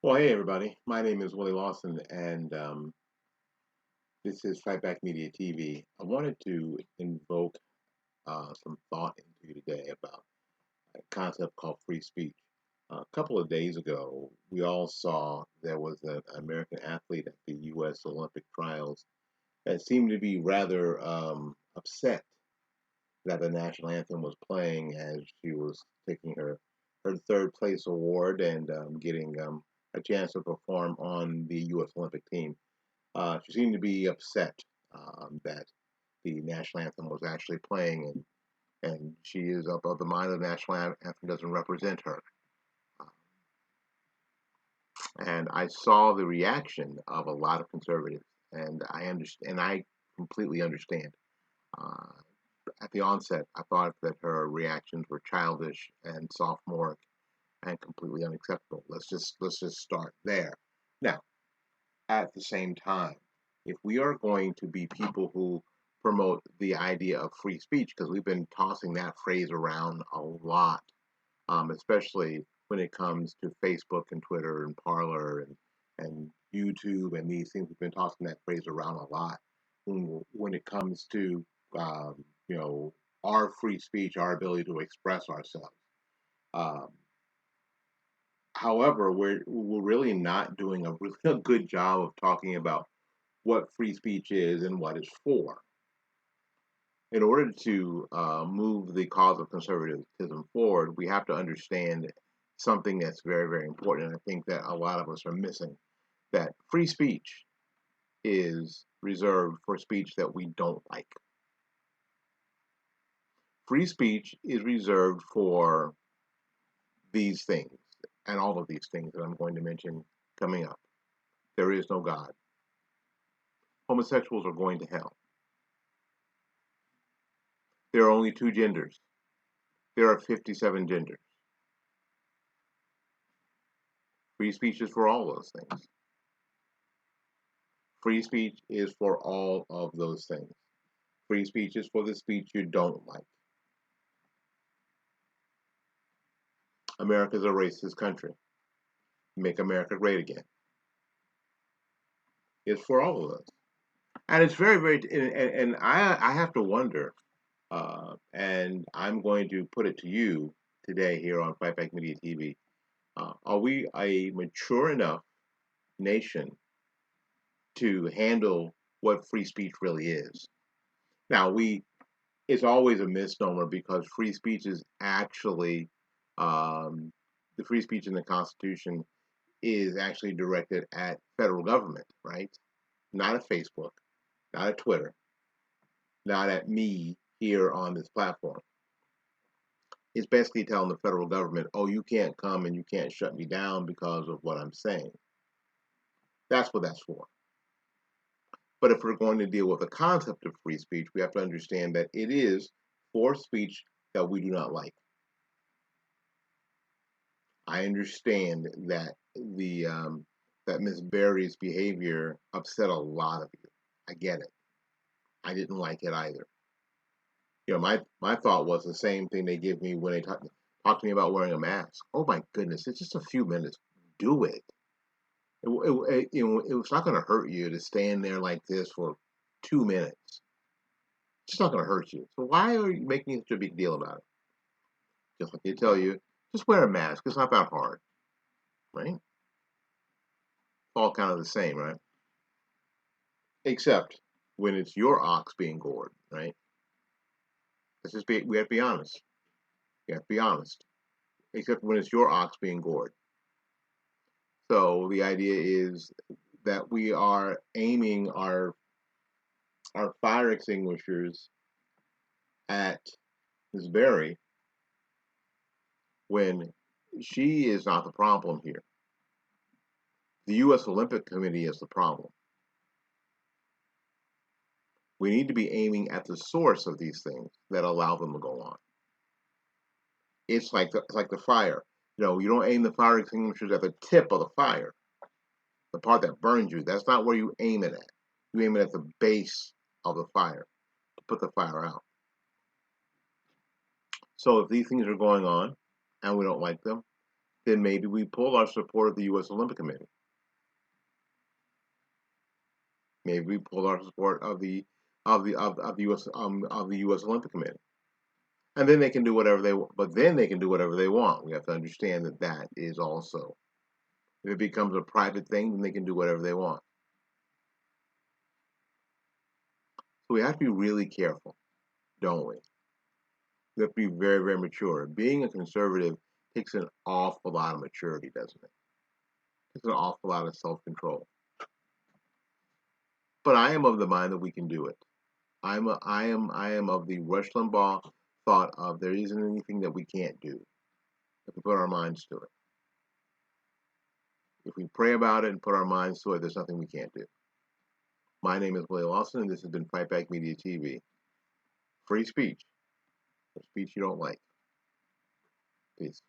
Well, hey everybody. My name is Willie Lawson, and this is Fight Back Media TV. I wanted to invoke some thought into you today about a concept called free speech. A couple of days ago, we all saw there was an American athlete at the U.S. Olympic trials that seemed to be rather upset that the national anthem was playing as she was taking her third place award and getting a chance to perform on the U.S. Olympic team. She seemed to be upset that the national anthem was actually playing, and she is of the mind that the national anthem doesn't represent her. Uh, and I saw the reaction of a lot of conservatives, and I understand, and I completely understand. Uh, at the onset, I thought that her reactions were childish and sophomoric and completely unacceptable. Let's just start there. Now, at the same time, if we are going to be people who promote the idea of free speech, because we've been tossing that phrase around a lot, especially when it comes to Facebook and Twitter and Parler and YouTube and these things, we've been tossing that phrase around a lot. When it comes to um, you know our free speech, our ability to express ourselves. Um, However, we're really not doing a really a good job of talking about what free speech is and what it's for. In order to move the cause of conservatism forward, we have to understand something that's very, very important. And I think that a lot of us are missing that free speech is reserved for speech that we don't like. Free speech is reserved for these things and all of these things that I'm going to mention coming up. There is no God. Homosexuals are going to hell. There are only two genders. There are 57 genders. Free speech is for all those things. Free speech is for all of those things. Free speech is for the speech you don't like. America's a racist country. Make America great again. It's for all of us. And it's very, very, and I have to wonder, and I'm going to put it to you today here on Fight Back Media TV. Are we a mature enough nation to handle what free speech really is? Now, it's always a misnomer because free speech is actually um, the free speech in the Constitution is actually directed at federal government, right? Not at Facebook, not at Twitter, not at me here on this platform. It's basically telling the federal government, oh, you can't come and you can't shut me down because of what I'm saying. That's what that's for. But if we're going to deal with the concept of free speech, we have to understand that it is for speech that we do not like. I understand that that Miss Berry's behavior upset a lot of you. I get it. I didn't like it either. My thought was the same thing they give me when they talk to me about wearing a mask. Oh my goodness, it's just a few minutes. Do it. It's not going to hurt you to stand there like this for 2 minutes. It's not going to hurt you. So why are you making such a big deal about it? Just like they tell you, just wear a mask. It's not that hard, right? It's all kind of the same, right? Except when it's your ox being gored, right? We have to be honest. You have to be honest. Except when it's your ox being gored. So the idea is that we are aiming our fire extinguishers at Ms. Berry when she is not the problem here. The U.S. Olympic Committee is the problem. We need to be aiming at the source of these things that allow them to go on. It's like the fire. You don't aim the fire extinguishers at the tip of the fire, the part that burns you. That's not where you aim it at. You aim it at the base of the fire to put the fire out. So if these things are going on and we don't like them, then maybe we pull our support of the U.S. Olympic Committee. Maybe we pull our support of the U.S. Olympic Committee, and then they can do whatever they want. But then they can do whatever they want. We have to understand that that is also, if it becomes a private thing, then they can do whatever they want. So we have to be really careful, don't we? We have to be very, very mature. Being a conservative takes an awful lot of maturity, doesn't it? It takes an awful lot of self-control. But I am of the mind that we can do it. I am of the Rush Limbaugh thought of there isn't anything that we can't do if we put our minds to it. If we pray about it and put our minds to it, there's nothing we can't do. My name is Willie Lawson, and this has been Fight Back Media TV. Free speech, or speech you don't like. Peace.